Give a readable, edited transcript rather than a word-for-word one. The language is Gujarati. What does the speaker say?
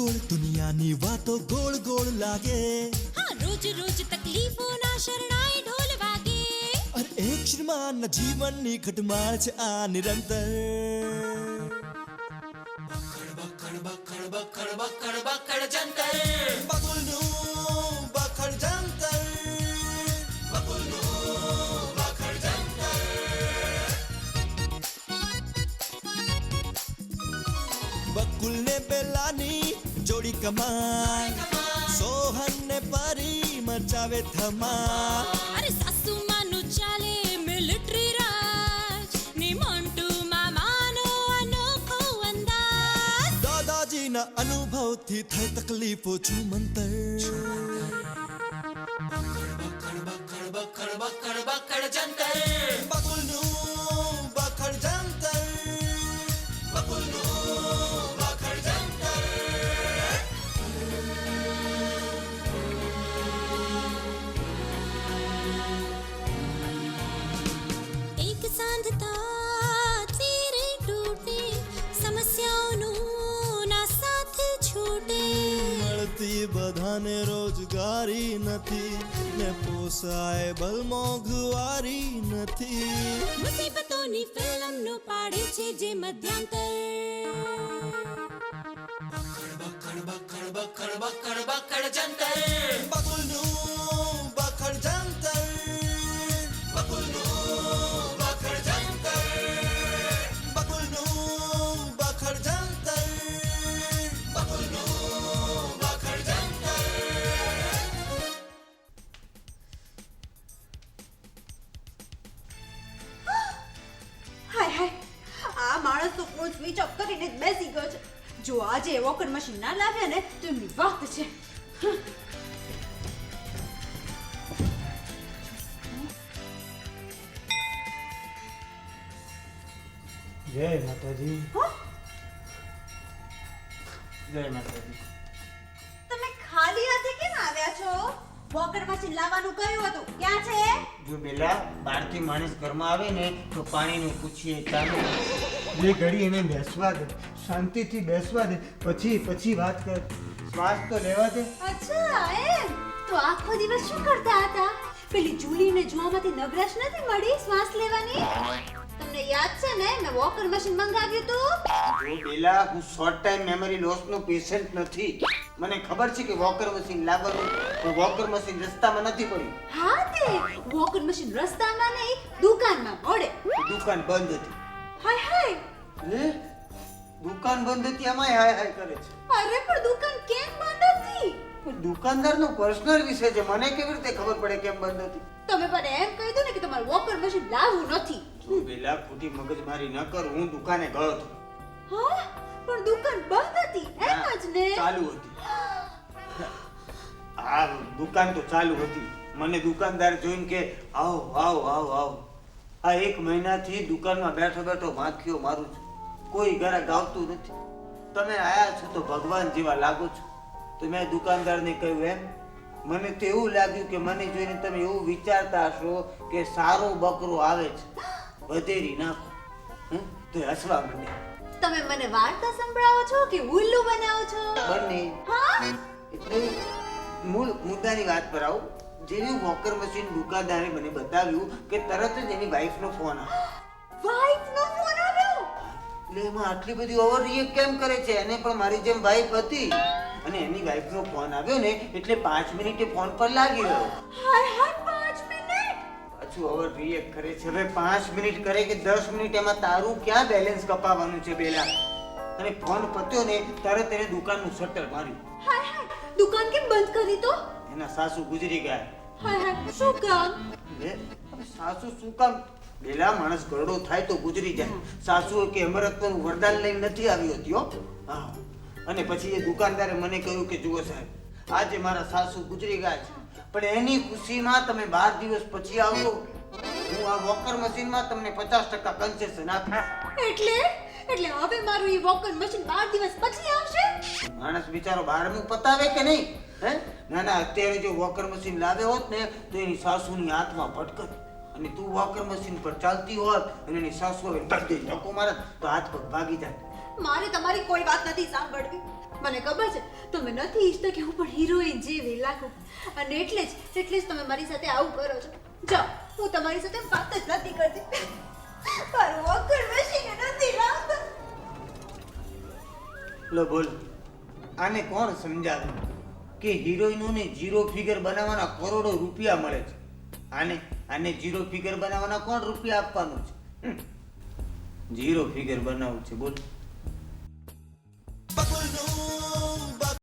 ગોળ દુનિયાની વાતો ગોળ ગોળ લાગે. હા રોજ રોજ તકલીફોના શરણાઈ ઢોલ વાગે. અરે એક શ્રીમાનના જીવનની ઘટમાળ છે આ નિરંતર. બકુલનું બખડ જંતર. બકુલ ને બેલાની જોડી કમાલ. સોહન ને પરી મચાવે ધમાલ. અરે સાસુમાનું ચાલે મિલિટરી રાજ ને મોન્ટુ મામાનો અનોખો અંદાજ. દાદાજીના અનુભવથી થઈ તકલીફો છું મંતર. બકુલનું બખડ જંતર. એક સાંધતા તેરે તૂટે સમસ્યાઓનું ના સાથે છૂટે. મળતી બધાને રોજગારી નથી ને પોસાય બલ મોંઘવારી નથી. મુસીબતોની ફિલ્મનું પાડે છે જે મધ્યાંતર. બકુલનું બખડ જંતર. બકુલનું બખડ જંતર. હાય હાય, આ માણસ તો ફોન સ્વિચ ઓફ કરીને જ બેસી ગયો છે. જો આજે વોકર મશીન ના લાવ્યા ને તો એમની વાત છે. જય માતાજી. હા? જય માતાજી. તમે ખાલી હાથે કેમ આવ્યા છો? વોકર મશીન લાવવાનું કહ્યું હતું, ક્યાં છે? જો બેલા બહારથી માણસ ઘરમાં આવે ને તો પાણીનું પૂછીએ ચાલો બે ઘડી એને બેસવા દે, શાંતિથી બેસવા દે, પછી વાત કર. શ્વાસ તો લેવા દે. અચ્છા એમ. તો આખો દિવસ શું કરતા હતા? પેલી જુલીને જોવામાંથી નવરાશ નથી મળી શ્વાસ લેવાની? તમને યાદ છે ને મેં વોકર મશીન મંગાવ્યું હતું? જો બેલા હું શોર્ટ ટાઈમ મેમરી લોસનો પેશન્ટ નથી. મને ખબર છે કે વોકર મશીન લાવવાનું, પણ વોકર મશીન રસ્તામાં નથી પડ્યું. હા તે વોકર મશીન રસ્તામાં નહીં દુકાનમાં પડે. દુકાન બંધ હતી. હાય હાય. લે દુકાન બંધ હતી આમાંય હાય હાય કરે છે. અરે પણ દુકાન કેમ બંધ હતી? પણ દુકાનદારનો પર્સનલ વિષય છે, મને કેવી રીતે ખબર પડે કેમ બંધ હતી? તમે મને એમ કહી દો ને કે તમારે વોકર મશીન લાવવું નથી. તું પેલા ખોટી મગજમારી ન કર, હું દુકાને ગયો હતો. હા પણ દુકાન બંધ હતી એમ જ ને? ચાલુ હતી. આ દુકાન તો ચાલુ હતી. મને દુકાનદાર જોઈને કે આવો આવો આવો આવો. આ એક મહિનાથી દુકાનમાં બેઠો બેઠો માખીઓ મારું છું, કોઈ ગ્રાહક આવતું નથી. તમે આયા છો તો ભગવાન જેવા લાગો છો. તો મેં દુકાનદારને કહ્યું એમ મને તો એવું લાગ્યું કે મને જોઈને તમે એવું વિચારતા હશો કે સારો બકરો આવે છે, વધેરી નાખો. તો એ હસવા માંડ્યા. તમે મને વાર્તા સંભળાવો છો કે ઉલ્લુ બનાવો છો? બંને. હા એટલે મૂળ મુદ્દાની વાત પર આવું. જેવી વોકર મશીન દુકાનદારે મને બતાવ્યું કે તરત જ એની વાઈફનો ફોન આવ્યો. વાઈફનો ફોન આવ્યો? એટલે એમાં આટલી બધી ઓવર રિએક્ટ કેમ કરે છે? એને પણ મારી જેમ વાઈફ હતી અને એની વાઈફનો ફોન આવ્યો ને એટલે 5 મિનિટે ફોન પર લાગી ગયો. હાય હાય 5 મિનિટ. પાછું ઓવર રિએક્ટ કરે છે. હવે 5 મિનિટ કરે કે 10 મિનિટ એમાં તારું ક્યાં બેલેન્સ કપાવવાનું છે બેલા? અને ફોન પત્યો ને તરત એને દુકાનનું શટર માર્યું. હાય હાય દુકાન કેમ બંધ કરી તો? એના સાસુ ગુજરી ગયા. હાય હાય શું કામ? લે હવે સાસુ શું કામ? બેલા માણસ ગરડો થાય તો ગુજરી જાય. સાસુ કે અમરત્વનું વરદાન લઈને નથી આવી હતી હો. હા. અને પછી એ દુકાનદારે મને કહ્યું કે જુઓ સાહેબ, આજે મારા સાસુ ગુજરી ગયા છે, પણ એની ખુશીમાં તમે 12 દિવસ પછી આવજો. હું આ વોકર મશીનમાં તમને 50% કન્સેશન આપીશ. એટલે હવે મારું ઈ વોકર મશીન 12 દિવસ પછી આવશે? માણસ બિચારો 12મું પતાવે કે નહીં? હે ના ના, અત્યારે જો વોકર મશીન લાવ્યો હોત ને તો એની સાસુની આત્મા ભટકત. અને તું વોકર મશીન પર ચાલતી હોત અને એની સાસુ હવે ધક્કો મારત તો હાથ પગ ભાગી જાય. મારે તમારી કોઈ વાત નથી સાંભળવી. મને ખબર છે તમે નથી ઈચ્છતા કે હું પણ હિરોઈન જેવી લાગું, અને એટલે જ તમે મારી સાથે આવું કરો છો. જાઓ, હું તમારી સાથે વાત જ નથી કરતી. મારું વોકર મશીન નથી લાવતા. લો બોલ, આને કોણ સમજાવે કે હિરોઈનોને ઝીરો ફિગર બનાવવાના કરોડો રૂપિયા મળે છે? આને ઝીરો ફિગર બનાવવાના કોણ રૂપિયા આપવાનું છે? ઝીરો ફિગર બનાવવું છે બોલ. બકુલનું